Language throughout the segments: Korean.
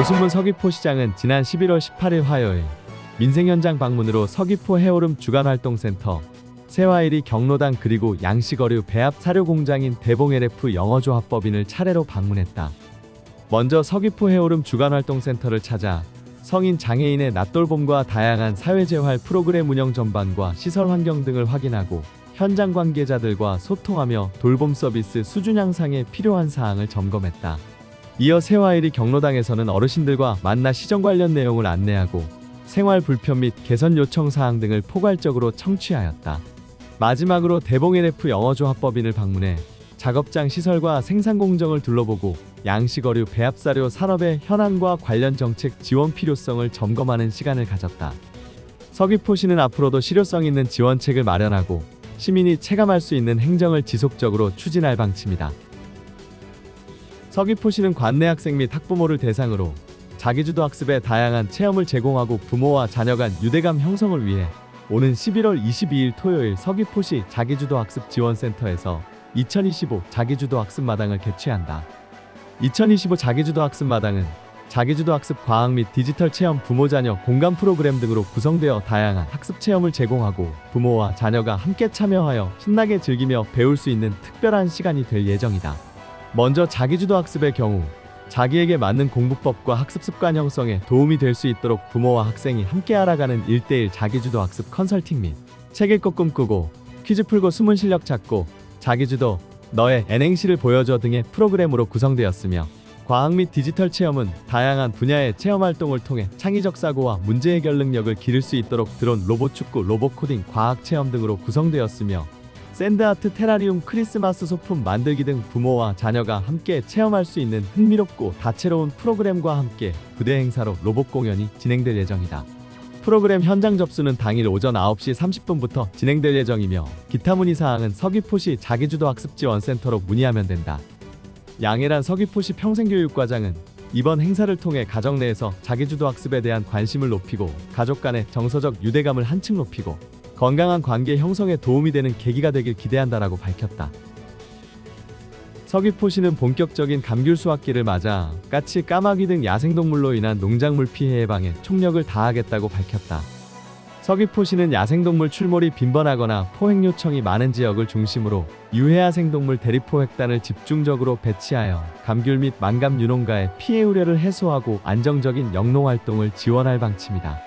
오순문 서귀포시장은 지난 11월 18일 화요일 민생 현장 방문으로 서귀포 해오름 주간활동센터, 새화일이 경로당 그리고 양식어류 배합 사료 공장인 대봉 LF 영어조합법인을 차례로 방문했다. 먼저 서귀포 해오름 주간활동센터를 찾아 성인 장애인의 낫돌봄과 다양한 사회재활 프로그램 운영 전반과 시설 환경 등을 확인하고 현장 관계자들과 소통하며 돌봄 서비스 수준 향상에 필요한 사항을 점검했다. 이어 새화일이 경로당에서는 어르신들과 만나 시정 관련 내용을 안내하고 생활 불편 및 개선 요청 사항 등을 포괄적으로 청취하였다. 마지막으로 대봉 LF 영어조합법인을 방문해 작업장 시설과 생산 공정을 둘러보고 양식어류 배합사료 산업의 현황과 관련 정책 지원 필요성을 점검하는 시간을 가졌다. 서귀포시는 앞으로도 실효성 있는 지원책을 마련하고 시민이 체감할 수 있는 행정을 지속적으로 추진할 방침이다. 서귀포시는 관내 학생 및 학부모를 대상으로 자기주도 학습에 다양한 체험을 제공하고 부모와 자녀 간 유대감 형성을 위해 오는 11월 22일 토요일 서귀포시 자기주도 학습 지원센터에서 2025 자기주도 학습 마당을 개최한다. 2025 자기주도 학습 마당은 자기주도 학습 과학 및 디지털 체험 부모 자녀 공감 프로그램 등으로 구성되어 다양한 학습 체험을 제공하고 부모와 자녀가 함께 참여하여 신나게 즐기며 배울 수 있는 특별한 시간이 될 예정이다. 먼저 자기주도 학습의 경우 자기에게 맞는 공부법과 학습 습관 형성에 도움이 될 수 있도록 부모와 학생이 함께 알아가는 1:1 자기주도 학습 컨설팅 및 책 읽고 꿈꾸고 퀴즈 풀고 숨은 실력 찾고 자기주도 너의 N행시를 보여줘 등의 프로그램으로 구성되었으며 과학 및 디지털 체험은 다양한 분야의 체험 활동을 통해 창의적 사고와 문제 해결 능력을 기를 수 있도록 드론, 로봇 축구, 로봇 코딩, 과학 체험 등으로 구성되었으며 샌드아트, 테라리움, 크리스마스 소품 만들기 등 부모와 자녀가 함께 체험할 수 있는 흥미롭고 다채로운 프로그램과 함께 부대 행사로 로봇 공연이 진행될 예정이다. 프로그램 현장 접수는 당일 오전 9시 30분부터 진행될 예정이며 기타 문의사항은 서귀포시 자기주도 학습지원센터로 문의하면 된다. 양혜란 서귀포시 평생교육과장은 이번 행사를 통해 가정 내에서 자기주도 학습에 대한 관심을 높이고 가족 간의 정서적 유대감을 한층 높이고 건강한 관계 형성에 도움이 되는 계기가 되길 기대한다라고 밝혔다. 서귀포시는 본격적인 감귤 수확기를 맞아 까치, 까마귀 등 야생동물로 인한 농작물 피해 예방에 총력을 다하겠다고 밝혔다. 서귀포시는 야생동물 출몰이 빈번하거나 포획 요청이 많은 지역을 중심으로 유해야생동물 대리포획단을 집중적으로 배치하여 감귤 및 만감 유농가의 피해 우려를 해소하고 안정적인 영농활동을 지원할 방침이다.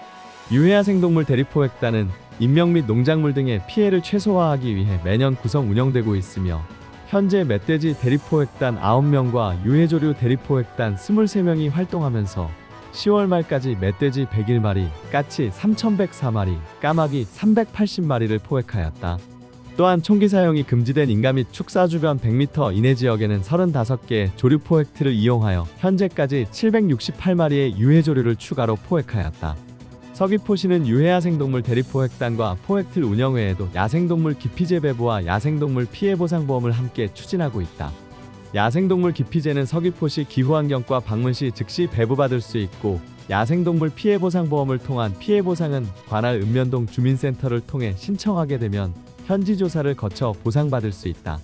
유해야생동물 대리포획단은 인명 및 농작물 등의 피해를 최소화하기 위해 매년 구성 운영되고 있으며 현재 멧돼지 대리포획단 9명과 유해조류 대리포획단 23명이 활동하면서 10월 말까지 멧돼지 101마리, 까치 3104마리, 까마귀 380마리를 포획하였다. 또한 총기 사용이 금지된 인가 및 축사 주변 100m 이내 지역에는 35개의 조류 포획틀을 이용하여 현재까지 768마리의 유해조류를 추가로 포획하였다. 서귀포시는 유해야생동물 대리포획단과 포획틀 운영 외에도 야생동물 기피제 배부와 야생동물 피해보상보험을 함께 추진하고 있다. 야생동물 기피제는 서귀포시 기후환경과 방문 시 즉시 배부받을 수 있고 야생동물 피해보상보험을 통한 피해보상은 관할 읍면동 주민센터를 통해 신청하게 되면 현지조사를 거쳐 보상받을 수 있다.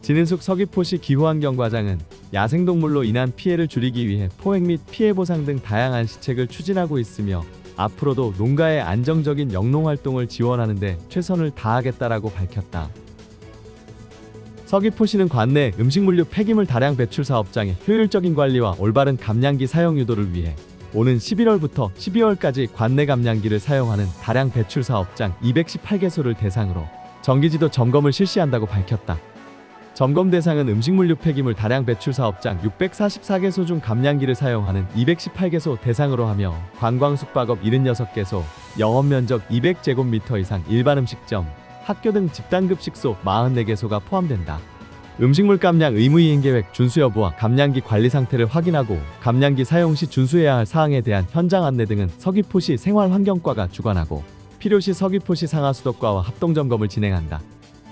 진은숙 서귀포시 기후환경과장은 야생동물로 인한 피해를 줄이기 위해 포획 및 피해보상 등 다양한 시책을 추진하고 있으며 앞으로도 농가의 안정적인 영농활동을 지원하는 데 최선을 다하겠다라고 밝혔다. 서귀포시는 관내 음식물류 폐기물 다량 배출 사업장의 효율적인 관리와 올바른 감량기 사용 유도를 위해 오는 11월부터 12월까지 관내 감량기를 사용하는 다량 배출 사업장 218개소를 대상으로 정기지도 점검을 실시한다고 밝혔다. 점검 대상은 음식물류 폐기물 다량 배출 사업장 644개소 중 감량기를 사용하는 218개소 대상으로 하며 관광 숙박업 76개소, 영업면적 200제곱미터 이상 일반 음식점, 학교 등 집단급식소 44개소가 포함된다. 음식물 감량 의무이행 계획 준수 여부와 감량기 관리 상태를 확인하고 감량기 사용 시 준수해야 할 사항에 대한 현장 안내 등은 서귀포시 생활환경과가 주관하고 필요시 서귀포시 상하수도과와 합동점검을 진행한다.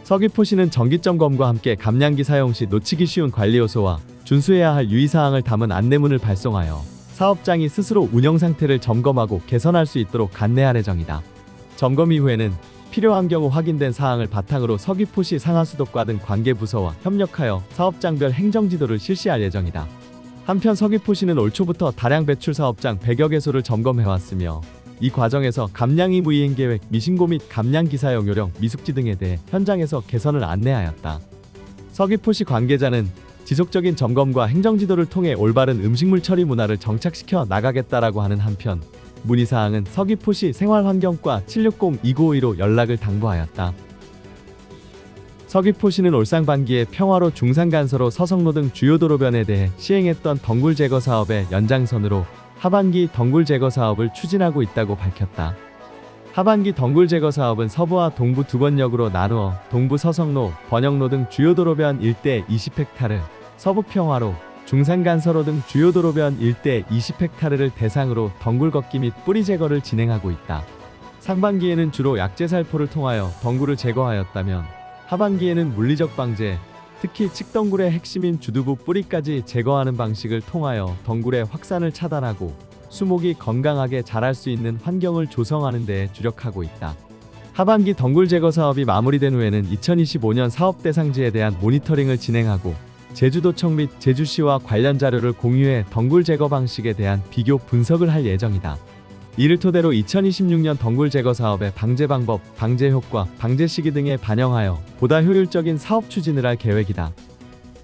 서귀포시는 정기점검과 함께 감량기 사용 시 놓치기 쉬운 관리 요소와 준수해야 할 유의사항을 담은 안내문을 발송하여 사업장이 스스로 운영 상태를 점검하고 개선할 수 있도록 안내할 예정이다. 점검 이후에는 필요한 경우 확인된 사항을 바탕으로 서귀포시 상하수도과 등 관계부서와 협력하여 사업장별 행정지도를 실시할 예정이다. 한편 서귀포시는 올 초부터 다량 배출 사업장 100여 개소를 점검해왔으며 이 과정에서 감량이 무이행 계획, 미신고 및 감량 기사 영요령, 미숙지 등에 대해 현장에서 개선을 안내하였다. 서귀포시 관계자는 지속적인 점검과 행정지도를 통해 올바른 음식물 처리 문화를 정착시켜 나가겠다라고 하는 한편 문의사항은 서귀포시 생활환경과 760-2952로 연락을 당부하였다. 서귀포시는 올 상반기에 평화로 중산간서로 서성로 등 주요 도로변에 대해 시행했던 덩굴 제거 사업의 연장선으로 하반기 덩굴 제거 사업을 추진하고 있다고 밝혔다. 하반기 덩굴 제거 사업은 서부와 동부 두 권역으로 나누어 동부 서성로, 번영로 등 주요 도로변 일대 20헥타르, 서부 평화로, 중산간서로 등 주요 도로변 일대 20헥타르를 대상으로 덩굴 걷기 및 뿌리 제거를 진행하고 있다. 상반기에는 주로 약재살포를 통하여 덩굴을 제거하였다면 하반기에는 물리적 방제, 특히 칡덩굴의 핵심인 주두부 뿌리까지 제거하는 방식을 통하여 덩굴의 확산을 차단하고 수목이 건강하게 자랄 수 있는 환경을 조성하는 데에 주력하고 있다. 하반기 덩굴 제거 사업이 마무리된 후에는 2025년 사업 대상지에 대한 모니터링을 진행하고 제주도청 및 제주시와 관련 자료를 공유해 덩굴 제거 방식에 대한 비교 분석을 할 예정이다. 이를 토대로 2026년 덩굴 제거 사업의 방제 방법, 방제 효과, 방제 시기 등에 반영하여 보다 효율적인 사업 추진을 할 계획이다.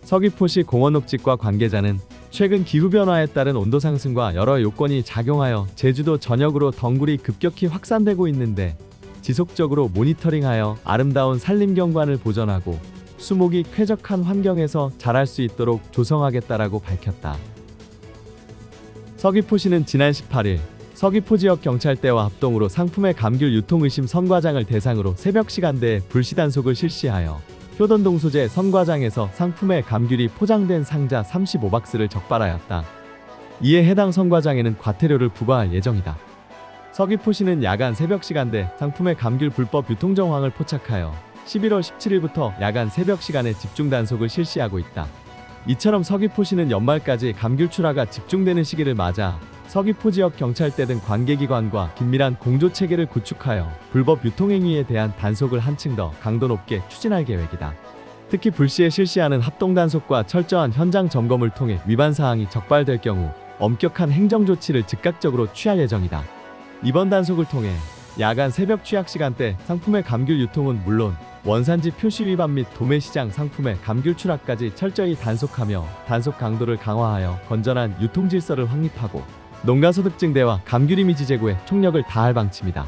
서귀포시 공원녹지과 관계자는 최근 기후변화에 따른 온도 상승과 여러 요건이 작용하여 제주도 전역으로 덩굴이 급격히 확산되고 있는데 지속적으로 모니터링하여 아름다운 산림경관을 보존하고 수목이 쾌적한 환경에서 자랄 수 있도록 조성하겠다라고 밝혔다. 서귀포시는 지난 18일 서귀포 지역 경찰대와 합동으로 상품의 감귤 유통 의심 선과장을 대상으로 새벽 시간대에 불시 단속을 실시하여 효돈동 소재 선과장에서 상품의 감귤이 포장된 상자 35박스를 적발하였다. 이에 해당 선과장에는 과태료를 부과할 예정이다. 서귀포시는 야간 새벽 시간대 상품의 감귤 불법 유통 정황을 포착하여 11월 17일부터 야간 새벽 시간에 집중 단속을 실시하고 있다. 이처럼 서귀포시는 연말까지 감귤 출하가 집중되는 시기를 맞아 서귀포 지역 경찰대 등 관계기관과 긴밀한 공조체계를 구축하여 불법 유통행위에 대한 단속을 한층 더 강도 높게 추진할 계획이다. 특히 불시에 실시하는 합동단속과 철저한 현장 점검을 통해 위반 사항이 적발될 경우 엄격한 행정조치를 즉각적으로 취할 예정이다. 이번 단속을 통해 야간 새벽 취약 시간대 상품의 감귤 유통은 물론 원산지 표시 위반 및 도매시장 상품의 감귤 출하까지 철저히 단속하며 단속 강도를 강화하여 건전한 유통 질서를 확립하고 농가소득증대와 감귤 이미지 제고에 총력을 다할 방침이다.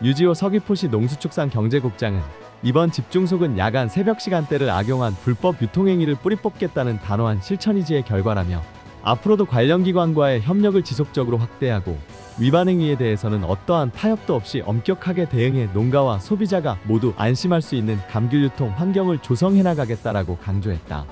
유지호 서귀포시 농수축산경제국장은 이번 집중속은 야간 새벽 시간대를 악용한 불법 유통행위를 뿌리 뽑겠다는 단호한 실천의지의 결과라며 앞으로도 관련 기관과의 협력을 지속적으로 확대하고 위반 행위에 대해서는 어떠한 타협도 없이 엄격하게 대응해 농가와 소비자가 모두 안심할 수 있는 감귤 유통 환경을 조성해 나가겠다라고 강조했다.